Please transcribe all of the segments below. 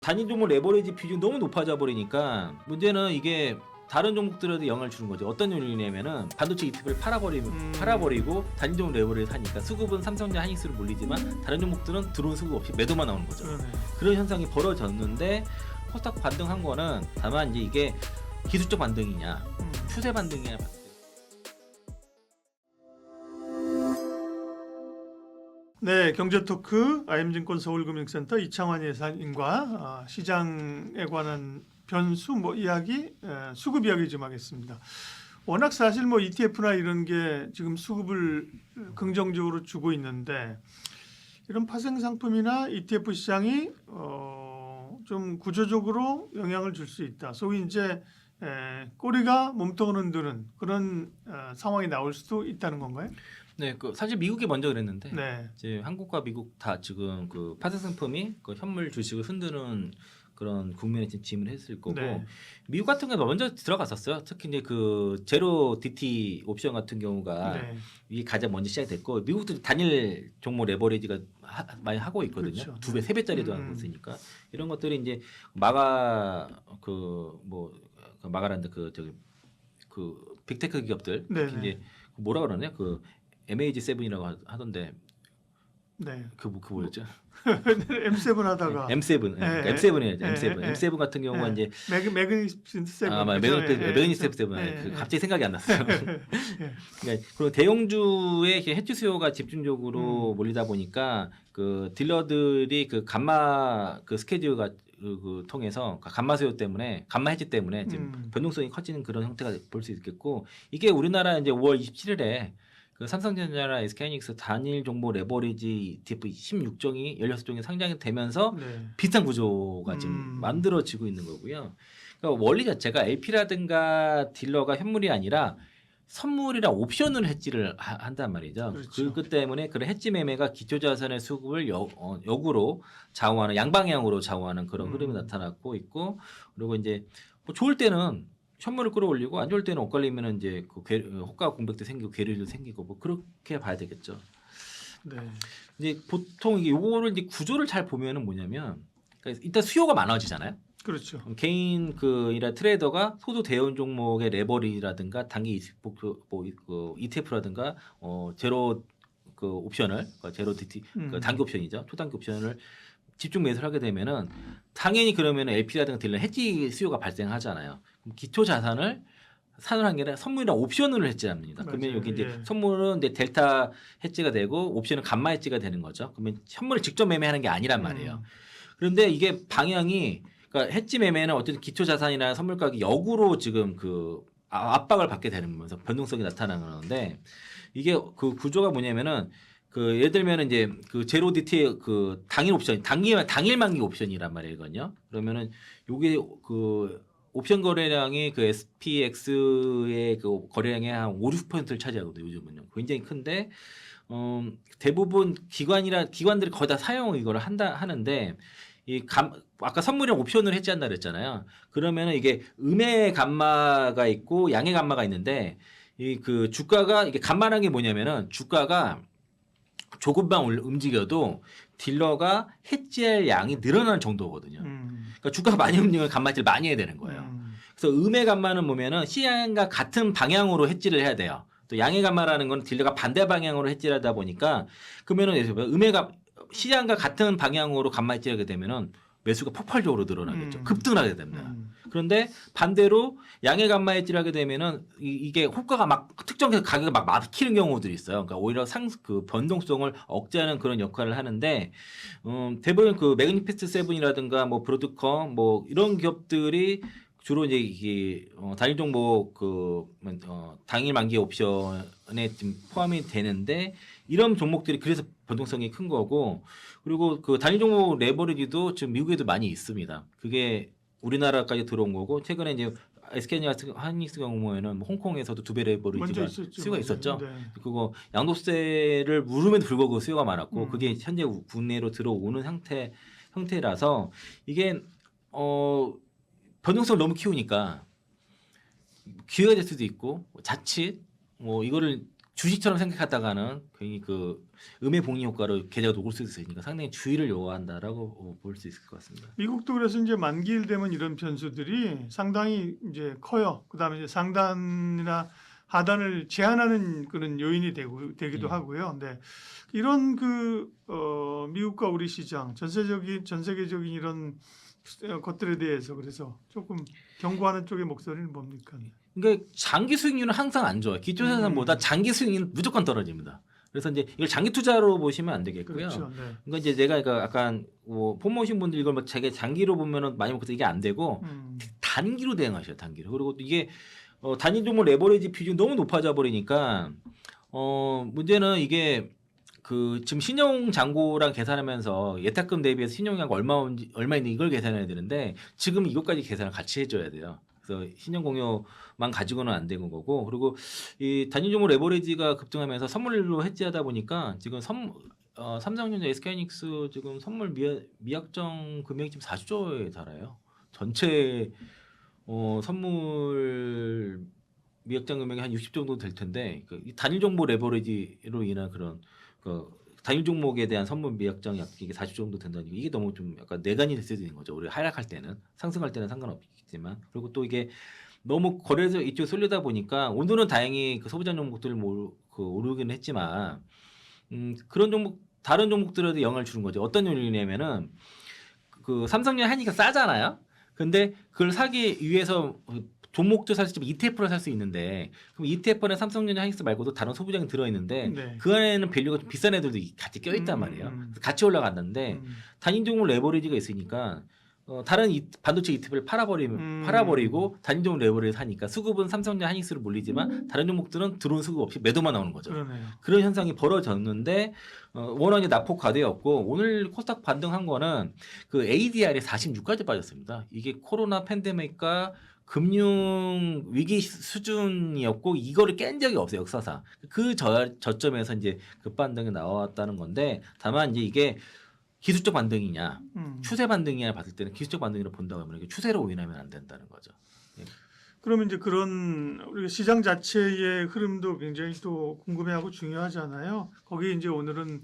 단일 종목 레버리지 비중이 너무 높아져 버리니까 문제는 이게 다른 종목들에도 영향을 주는 거죠. 어떤 요인이냐면은 반도체 ETF를 팔아버리고 단일 종목 레버리를 사니까 수급은 삼성전자 하이닉스로 몰리지만 다른 종목들은 들어온 수급 없이 매도만 나오는 거죠. 그런 현상이 벌어졌는데 코스닥 반등한 거는 다만 이제 이게 기술적 반등이냐 추세 반등이냐. 네, 경제토크 IM증권 서울금융센터 이창환 예산인과 시장에 관한 변수 이야기, 수급 이야기 좀 하겠습니다. 워낙 사실 ETF나 이런 게 지금 수급을 긍정적으로 주고 있는데 이런 파생 상품이나 ETF 시장이 좀 구조적으로 영향을 줄 수 있다. 소위 이제 꼬리가 몸통을 흔드는 그런 상황이 나올 수도 있다는 건가요? 네, 사실 미국이 먼저 그랬는데 네. 이제 한국과 미국 다 지금 파생 상품이 현물 주식을 흔드는 그런 국면에 직면을 했을 거고 네. 미국 같은 경우는 먼저 들어갔었어요. 특히 이제 제로 DT 옵션 같은 경우가 네. 이게 가장 먼저 시작됐고 미국도 단일 종목 레버리지가 많이 하고 있거든요. 그렇죠. 2배, 3배짜리도 하고 있으니까 이런 것들이 이제 마가란드 빅테크 기업들 특히 이제 뭐라 그러냐 MAG7이라고 하던데 네. 뭐였죠? M7 하다가 M7, 네. M7이죠. 네. M7, 네. M7 같은 경우가 네. 이제 매그니피센트 7. 매그니피센트 7, 갑자기 생각이 안 났어요. 그러니까 그리고 대형주의 해지 수요가 집중적으로 몰리다 보니까 딜러들이 감마 스케줄가 통해서 감마 수요 때문에 감마 해지 때문에 지금 변동성이 커지는 그런 형태가 볼 수 있겠고 이게 우리나라 이제 5월 27일에 삼성전자나 SK하이닉스 단일 종목 레버리지 ETF 16종이 16종이 상장이 되면서 비슷한 구조가 지금 만들어지고 있는 거고요. 그러니까 원리 자체가 LP라든가 딜러가 현물이 아니라 선물이랑 옵션을 해지를 한단 말이죠. 그렇죠. 그 때문에 그런 해지 매매가 기초자산의 수급을 역으로 좌우하는 양방향으로 좌우하는 그런 흐름이 나타나고 있고 그리고 이제 좋을 때는 현물을 끌어올리고 안 좋을 때는 엇갈리면은 이제 호가 공백도 생기고 괴리도 생기고 그렇게 봐야 되겠죠. 네. 이제 보통 이게 요거를 이제 구조를 잘 보면은 뭐냐면 그러니까 일단 수요가 많아지잖아요. 그렇죠. 개인 이라 트레이더가 소수 대형 종목의 레버리라든가 단기 ETF라든가 제로 옵션을 제로 DT 단기 옵션이죠. 초단기 옵션을 집중 매수를 하게 되면은 당연히 그러면 LP라든가 딜러 해지 수요가 발생하잖아요. 그럼 기초 자산을 사는 게 아니라 선물이랑 옵션을 해지합니다. 그러면 여기 이제 선물은 이제 델타 해지가 되고 옵션은 감마 해지가 되는 거죠. 그러면 현물을 직접 매매하는 게 아니란 말이에요. 그런데 이게 방향이 그러니까 해지 매매는 어쨌든 기초 자산이나 선물 가격이 역으로 지금 압박을 받게 되면서 변동성이 나타나는데 이게 구조가 뭐냐면은 예를 들면 이제 제로 DT의 당일 옵션, 당일 만기 옵션이란 말이거든요. 그러면은 요게 옵션 거래량이 SPX의 거래량의 한 5, 6%를 차지하거든요. 요즘은요. 굉장히 큰데 대부분 기관들이 거의 다 이걸 하는데 아까 선물이랑 옵션을 해지한다 그랬잖아요. 그러면은 이게 음의 감마가 있고 양의 감마가 있는데 주가가 이게 감마라는 게 뭐냐면은 주가가 조금만 움직여도 딜러가 해지할 양이 늘어나는 정도거든요. 그러니까 주가가 많이 움직이면 감마해지를 많이 해야 되는 거예요. 그래서 음의 감마는 보면은 시장과 같은 방향으로 해지를 해야 돼요. 또 양의 감마라는 건 딜러가 반대 방향으로 해지를 하다 보니까 그러면은 시장과 같은 방향으로 감마 해지를 하게 되면은 매수가 폭발적으로 늘어나겠죠. 급등하게 됩니다. 그런데 반대로 양의 감마 해지를 하게 되면은 이게 호가가 특정 가격이 막히는 경우들이 있어요. 그러니까 오히려 변동성을 억제하는 그런 역할을 하는데 대부분 매그니피스트 7이라든가 브로드컴 이런 기업들이 주로 이제 이게 단일 종목 당일 만기 옵션에 지금 포함이 되는데 이런 종목들이 그래서 변동성이 큰 거고 그리고 단일 종목 레버리지도 지금 미국에도 많이 있습니다. 그게 우리나라까지 들어온 거고 최근에 이제 SK하이닉스 경우에는 홍콩에서도 2배 레버리지가 수요가 있었죠. 네. 그거 양도세를 물음에도 불구하고 수요가 많았고 그게 현재 국내로 들어오는 형태라서 이게 변동성을 너무 키우니까 기회가 될 수도 있고 자칫 이거를 주식처럼 생각하다가는 괜히 그 음해봉이 효과로 계좌가 녹을 수 있으니까 상당히 주의를 요한다라고 볼 수 있을 것 같습니다. 미국도 그래서 이제 만기일 되면 이런 변수들이 상당히 이제 커요. 그다음에 이제 상단이나 하단을 제한하는 그런 요인이 되기도 하고요. 근데 이런 미국과 우리 시장 전 세계적인 이런 것들에 대해서 그래서 조금 경고하는 쪽의 목소리는 뭡니까? 그러니까 장기 수익률은 항상 안 좋아요. 기초자산보다 장기 수익률은 무조건 떨어집니다. 그래서 이제 이걸 장기 투자로 보시면 안 되겠고요. 그렇죠. 네. 그러니까 이제 내가 약간 폼모신 분들 이걸 막 자기 장기로 보면은 많이 먹어서 이게 안 되고 단기로 대응하셔요. 단기로. 그리고 또 이게 단위 종목 레버리지 비중이 너무 높아져 버리니까 문제는 이게 지금 신용 잔고랑 계산하면서 예탁금 대비해서 신용량가 얼마 있는 이걸 계산해야 되는데 지금 이것까지 계산을 같이 해줘야 돼요. 그래서 신용 공여만 가지고는 안 되는 거고 그리고 이 단위 종목 레버리지가 급등하면서 선물로 해지하다 보니까 지금 삼성전자, SK하이닉스 지금 선물 미약정 금액이 지금 40조에 달아요. 전체 선물 미약정 금액이 한 60 정도 될 텐데 이 단일 종목 레버리지로 인한 그런 단일 종목에 대한 선물 미약정 이게 40 정도 된다니까 이게 너무 좀 약간 내관이 됐어야 되는 거죠. 우리 하락할 때는 상승할 때는 상관없겠지만 그리고 또 이게 너무 거래소 이쪽에 쏠리다 보니까 오늘은 다행히 소비자 종목들 오르기는 했지만 그런 종목 다른 종목들에도 영향을 주는 거죠. 어떤 요인이냐면은 삼성전 하니까 싸잖아요. 근데 그걸 사기 위해서 종목도 살 수 있지만 ETF를 살 수 있는데 그럼 ETF는 삼성전자 하이닉스 말고도 다른 소비장이 들어있는데 네. 그 안에는 밸류가 좀 비싼 애들도 같이 껴있단 말이에요. 같이 올라갔는데 단위 종목 레버리지가 있으니까 다른 반도체 ETF를 팔아버리고 단위 종목 레버리지 사니까 수급은 삼성전자 하이닉스로 몰리지만 다른 종목들은 들어온 수급 없이 매도만 나오는 거죠. 그러네요. 그런 현상이 벌어졌는데 워낙에 낙폭 과대였고 오늘 코스닥 반등한 거는 ADR이 46까지 빠졌습니다. 이게 코로나 팬데믹과 금융 위기 수준이었고 이거를 깬 적이 없어요. 역사상. 그 저점에서 이제 급반등이 나왔다는 건데 다만 이제 이게 기술적 반등이냐 추세 반등이냐 봤을 때는 기술적 반등으로 본다고 하면 이게 추세로 오인하면 안 된다는 거죠. 예. 그러면 이제 그런 우리가 시장 자체의 흐름도 굉장히 또 궁금해하고 중요하잖아요. 거기 이제 오늘은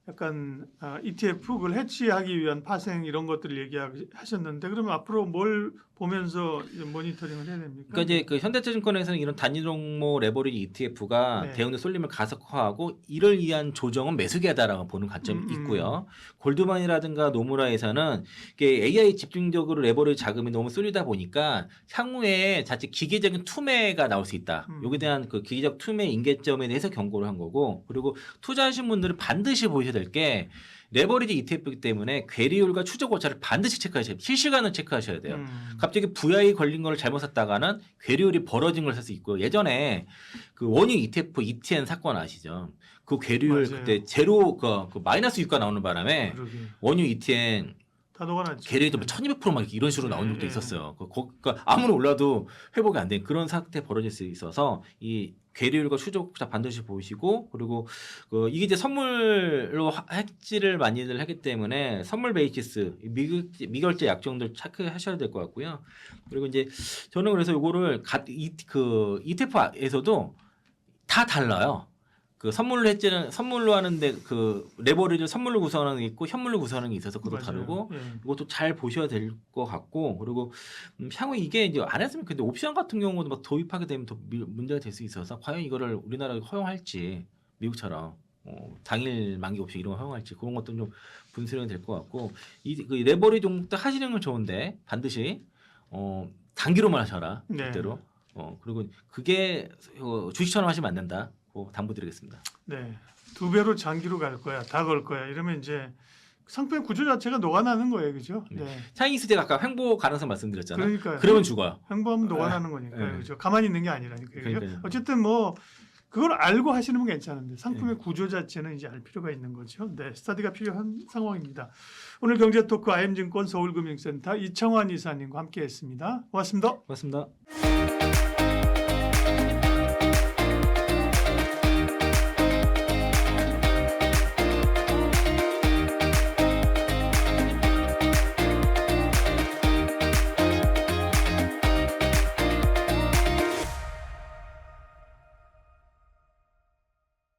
약간 ETF 그걸 해치하기 위한 파생 이런 것들을 얘기하셨는데 그러면 앞으로 뭘 보면서 이제 모니터링을 해야 됩니까? 그러니까 이제 현대차증권에서는 이런 단위 종목 레버리지 ETF가 네. 대응의 쏠림을 가속화하고 이를 위한 조정은 매수기하다라고 보는 관점이 있고요. 골드만이라든가 노무라에서는 이게 AI 집중적으로 레버리지 자금이 너무 쏠리다 보니까 향후에 자칫 기계적인 투매가 나올 수 있다. 여기에 대한 기계적 투매 인계점에 대해서 경고를 한 거고 그리고 투자하신 분들은 반드시 보셔야 될 게 레버리지 ETF이기 때문에 괴리율과 추적 오차를 반드시 체크하셔야 돼요. 실시간으로 체크하셔야 돼요. 갑자기 VI 걸린 걸 잘못 샀다가는 괴리율이 벌어진 걸 살 수 있고 예전에 원유 ETF ETN 사건 아시죠? 그 괴리율 맞아요. 그때 제로 마이너스 유가 나오는 바람에 그러게. 원유 ETN 다 녹아났죠. 괴리율도 1200% 막 이런 식으로 나온 적도 네. 있었어요. 그러니까 아무리 올라도 회복이 안 된 그런 상태 벌어질 수 있어서 이 괴리율과 추적자 반드시 보시고 그리고 이게 이제 선물로 해지를 많이들 하기 때문에 선물 베이시스 미결제 약정들 체크하셔야 될 것 같고요. 그리고 이제 저는 그래서 이거를 ETF에서도 다 달라요. 선물로 하는데 레버리지를 선물로 구성하는 게 있고 현물로 구성하는 게 있어서 그것도 맞아요. 다르고 예. 이것도 잘 보셔야 될 것 같고 그리고 향후 이게 이제 안 했으면 근데 옵션 같은 경우도 막 도입하게 되면 더 문제가 될 수 있어서 과연 이거를 우리나라에 허용할지 미국처럼 당일 만기 옵션 이런 거 허용할지 그런 것도 좀 분수령이 될 것 같고 그 레버리지 종목도 하시는 건 좋은데 반드시 단기로만 하셔라 네. 그대로 그리고 그게 주식처럼 하시면 안 된다. 당부드리겠습니다. 네, 2배로 장기로 갈 거야, 다 걸 거야. 이러면 이제 상품의 구조 자체가 녹아나는 거예요, 그죠? 네. 차이닉스 제가 아까 횡보 가능성 말씀드렸잖아요. 그러니까요. 그러면 죽어요. 횡보하면 녹아나는 거니까요, 네. 그죠? 가만히 있는 게 아니라니까요. 그죠? 그러니까요. 어쨌든 뭐 그걸 알고 하시는 건 괜찮은데 상품의 구조 자체는 이제 알 필요가 있는 거죠. 네, 스터디가 필요한 상황입니다. 오늘 경제토크 IM증권 서울금융센터 이청환 이사님과 함께했습니다. 고맙습니다. 고맙습니다.